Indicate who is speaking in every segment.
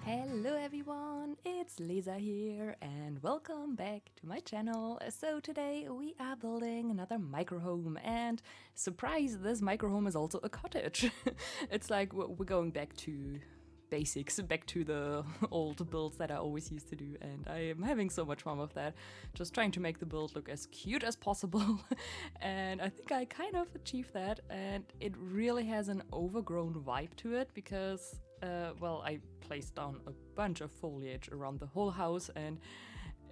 Speaker 1: Hello everyone, it's Lisa here and welcome back to my channel. So today we are building another microhome and surprise, this microhome is also a cottage. It's like we're going back to basics, back to the old builds that I always used to do, and I am having so much fun with that, just trying to make the build look as cute as possible. And I think I kind of achieved that, and it really has an overgrown vibe to it because well, I placed down a bunch of foliage around the whole house and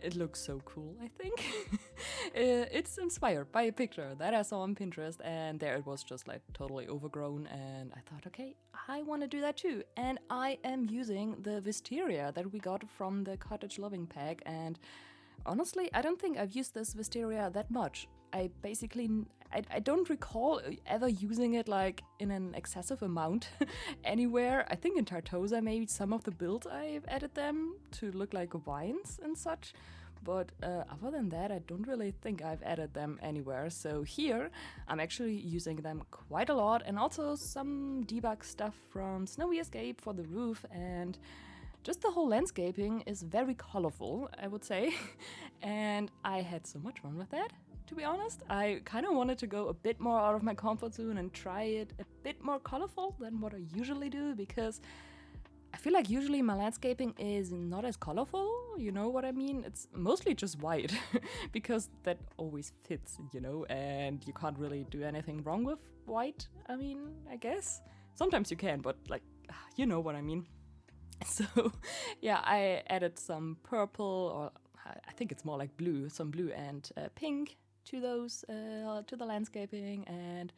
Speaker 1: it looks so cool, I think. It's inspired by a picture that I saw on Pinterest, and there it was just like totally overgrown, and I thought, okay, I want to do that too. And I am using the Wisteria that we got from the Cottage Loving pack, and honestly, I don't think I've used this Wisteria that much. I don't recall ever using it like in an excessive amount anywhere. I think in Tartosa maybe some of the builds I've added them to look like vines and such. But other than that, I don't really think I've added them anywhere. So here, I'm actually using them quite a lot, and also some debug stuff from Snowy Escape for the roof, and just the whole landscaping is very colorful, I would say. And I had so much fun with that, to be honest. I kind of wanted to go a bit more out of my comfort zone and try it a bit more colorful than what I usually do, because I feel like usually my landscaping is not as colorful, you know what I mean? It's mostly just white, because that always fits, you know, and you can't really do anything wrong with white, I mean, I guess. Sometimes you can, but like, you know what I mean. So yeah, I added some purple, or I think it's more like blue, some blue and pink to those, to the landscaping, and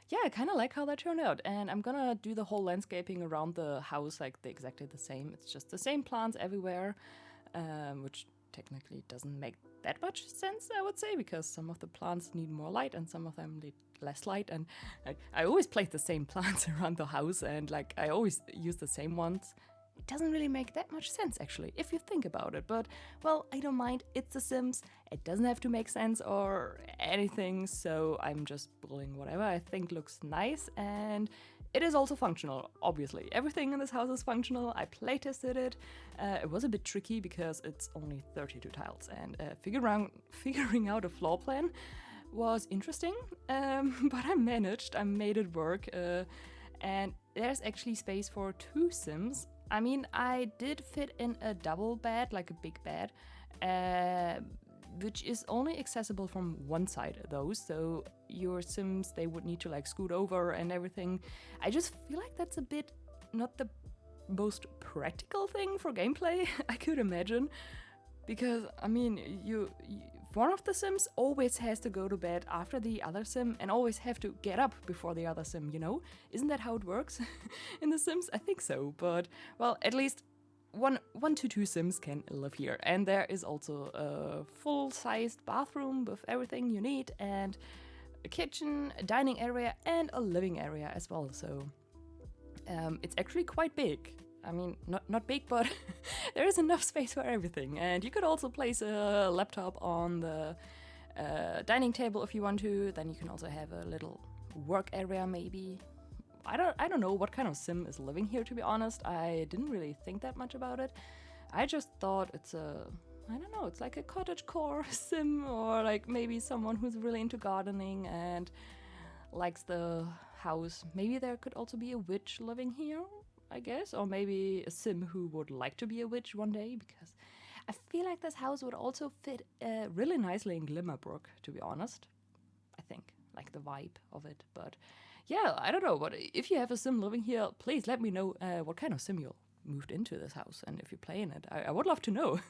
Speaker 1: yeah, I kind of like how that turned out. And I'm gonna do the whole landscaping around the house like exactly the same. It's just the same plants everywhere, which technically doesn't make that much sense, I would say, because some of the plants need more light and some of them need less light. And I always place the same plants around the house, and like I always use the same ones. It doesn't really make that much sense, actually, if you think about it. But, well, I don't mind. It's The Sims. It doesn't have to make sense or anything, so I'm just building whatever I think looks nice. And it is also functional, obviously. Everything in this house is functional. I playtested it. It was a bit tricky because it's only 32 tiles, and figuring out a floor plan was interesting. But I managed. I made it work. And there's actually space for 2 Sims. I mean, I did fit in a double bed, like a big bed, which is only accessible from one side though, so your Sims, they would need to like scoot over and everything. I just feel like that's a bit not the most practical thing for gameplay, I could imagine. Because, I mean, one of the Sims always has to go to bed after the other Sim and always have to get up before the other Sim, you know? Isn't that how it works in The Sims? I think so, but, well, at least one to 2 Sims can live here. And there is also a full-sized bathroom with everything you need, and a kitchen, a dining area, and a living area as well. So it's actually quite big. I mean, not big, but there is enough space for everything. And you could also place a laptop on the dining table if you want to. Then you can also have a little work area, maybe. I don't know what kind of Sim is living here, to be honest. I didn't really think that much about it. I just thought it's I don't know, it's like a cottagecore Sim, or like maybe someone who's really into gardening and likes the house. Maybe there could also be a witch living here, I guess, or maybe a Sim who would like to be a witch one day, because I feel like this house would also fit really nicely in Glimmerbrook, to be honest. I think, like the vibe of it. But yeah, I don't know, but if you have a Sim living here, please let me know what kind of Sim you moved into this house, and if you play in it, I would love to know.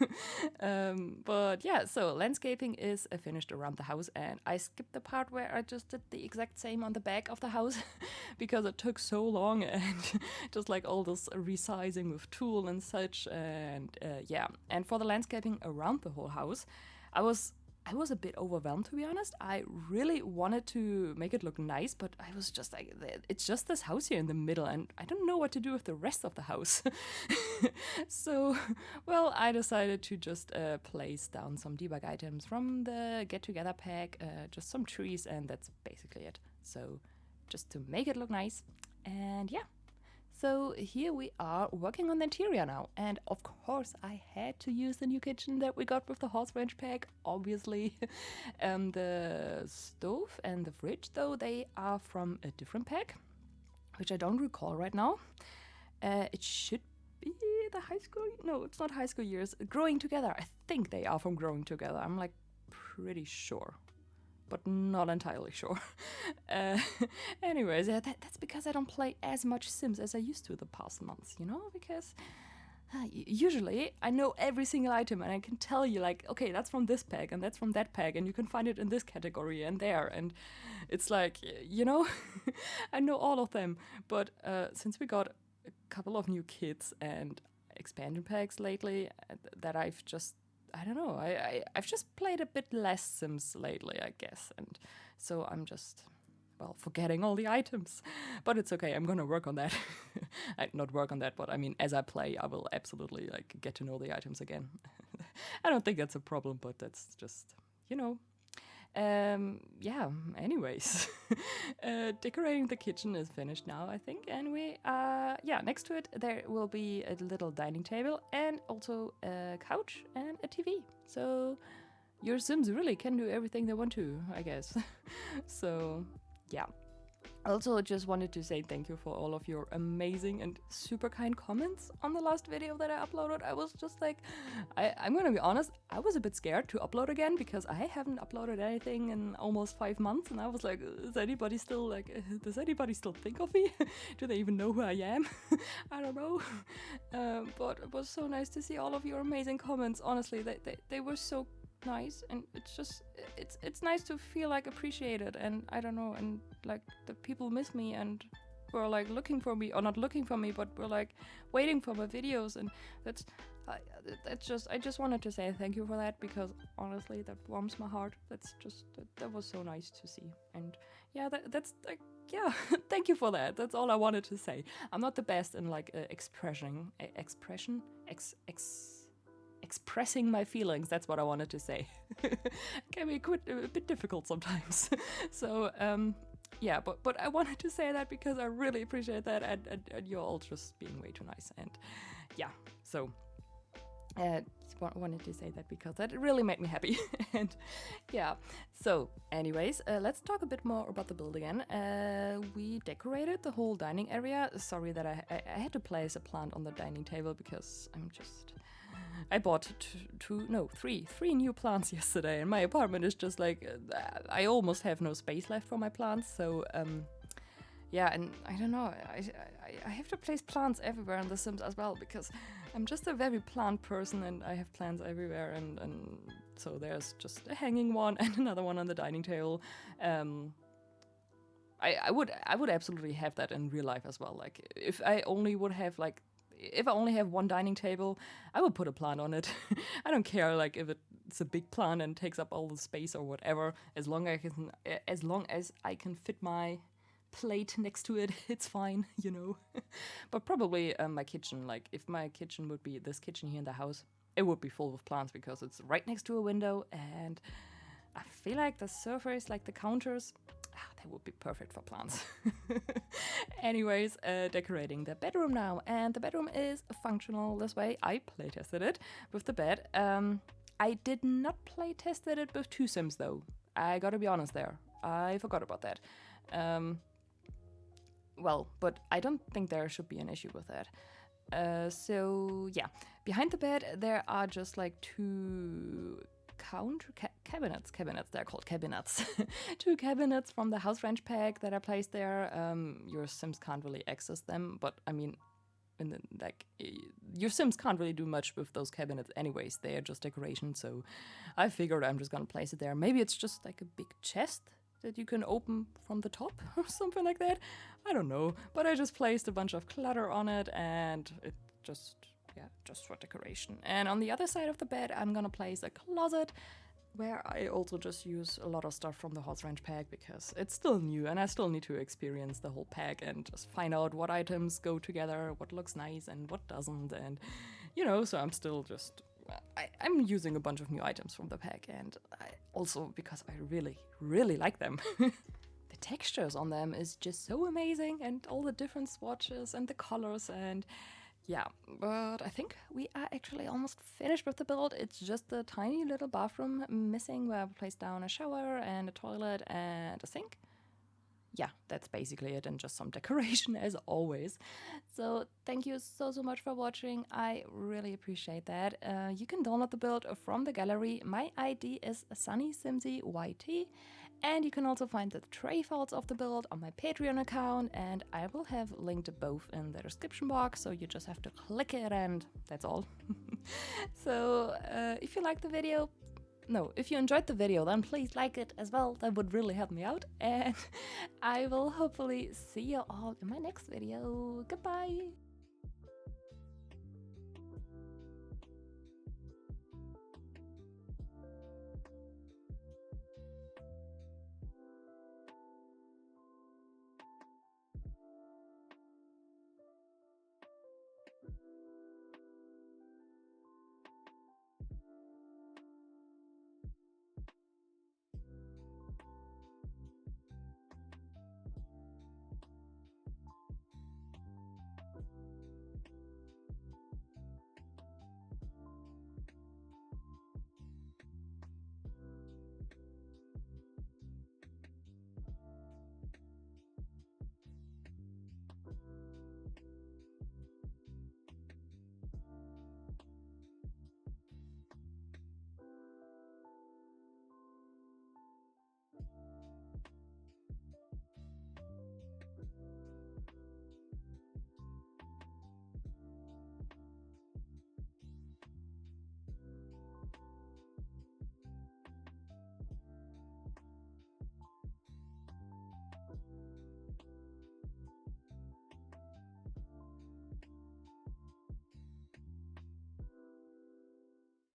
Speaker 1: But yeah, so landscaping is finished around the house, and I skipped the part where I just did the exact same on the back of the house because it took so long, and just like all this resizing with tool and such. And yeah, and for the landscaping around the whole house, I was a bit overwhelmed, to be honest. I really wanted to make it look nice, but I was just like, it's just this house here in the middle, and I don't know what to do with the rest of the house. So, well, I decided to just place down some debug items from the Get Together pack, just some trees, and that's basically it. So, just to make it look nice. And yeah. so here we are working on the interior now. And of course, I had to use the new kitchen that we got with the horse ranch pack, obviously. The stove and the fridge, though, they are from a different pack, which I don't recall right now. It should be the high school. No, it's not high school years. Growing Together. I think they are from Growing Together. I'm like pretty sure, but not entirely sure. Anyways, that's because I don't play as much Sims as I used to the past months, you know? Because usually I know every single item and I can tell you, like, okay, that's from this pack and that's from that pack and you can find it in this category and there. And it's like, you know, I know all of them. But since we got a couple of new kits and expansion packs lately, that I've just, I don't know, I've just played a bit less Sims lately, I guess. And so I'm just, well, forgetting all the items. But it's okay, I'm gonna work on that. Not work on that, but I mean, as I play, I will absolutely like get to know the items again. I don't think that's a problem, but that's just, you know. Yeah, anyways. Decorating the kitchen is finished now, I think. And we, yeah, next to it, there will be a little dining table and also a couch and a TV. So your Sims really can do everything they want to, I guess. So, yeah. Also, just wanted to say thank you for all of your amazing and super kind comments on the last video that I uploaded. I was just like, I'm gonna be honest, I was a bit scared to upload again because I haven't uploaded anything in almost 5 months, and I was like, is anybody still like, does anybody still think of me? Do they even know who I am? I don't know. But it was so nice to see all of your amazing comments. Honestly, they were so nice, and it's just it's nice to feel like appreciated, and I don't know, and like the people miss me and were like looking for me, or not looking for me, but were like waiting for my videos, and that's just, I just wanted to say thank you for that, because honestly that warms my heart. That's just that was so nice to see. And yeah, that's like, yeah, thank you for that. That's all I wanted to say. I'm not the best in like expressing my feelings. That's what I wanted to say. Can be a bit difficult sometimes. So yeah, but I wanted to say that because I really appreciate that, and you're all just being way too nice. And yeah, so just wanted to say that because that really made me happy. And yeah, so anyways, let's talk a bit more about the build again. We decorated the whole dining area. Sorry that I had to place a plant on the dining table because I bought three new plants yesterday, and my apartment is just like, I almost have no space left for my plants. So yeah, and I don't know, I have to place plants everywhere in The Sims as well, because I'm just a very plant person and I have plants everywhere, and so there's just a hanging one and another one on the dining table. I would absolutely have that in real life as well. Like if I only have one dining table, I would put a plant on it. I don't care like if it's a big plant and takes up all the space or whatever, as long as I can fit my plate next to it, it's fine, you know. But probably my kitchen, like if my kitchen would be this kitchen here in the house, it would be full of plants because it's right next to a window, and I feel like the surface, like the counters, they would be perfect for plants. Anyways, decorating the bedroom now, and the bedroom is functional this way. I playtested it with the bed. I did not playtested it with 2 Sims though. I gotta be honest there. I forgot about that. Well, but I don't think there should be an issue with that. So yeah, behind the bed there are just like 2 cabinets. They're called cabinets. 2 cabinets from the house ranch pack that I placed there. Your Sims can't really access them, but I mean, your Sims can't really do much with those cabinets anyways. They are just decoration, so I figured I'm just gonna place it there. Maybe it's just like a big chest that you can open from the top or something like that. I don't know, but I just placed a bunch of clutter on it, and it just for decoration. And on the other side of the bed, I'm gonna place a closet where I also just use a lot of stuff from the horse ranch pack because it's still new and I still need to experience the whole pack and just find out what items go together, what looks nice and what doesn't, and you know, so I'm still just I'm using a bunch of new items from the pack, and I also because I really like them. The textures on them is just so amazing, and all the different swatches and the colors, and yeah, but I think we are actually almost finished with the build. It's just the tiny little bathroom missing where I've placed down a shower and a toilet and a sink. Yeah, that's basically it, and just some decoration as always. So thank you so much for watching. I really appreciate that. You can download the build from the gallery. My ID is sunnysimsieYT, and you can also find the tray files of the build on my Patreon account, and I will have linked both in the description box, so you just have to click it and that's all. So if you like the video, no, if you enjoyed the video, then please like it as well. That would really help me out. And I will hopefully see you all in my next video. Goodbye!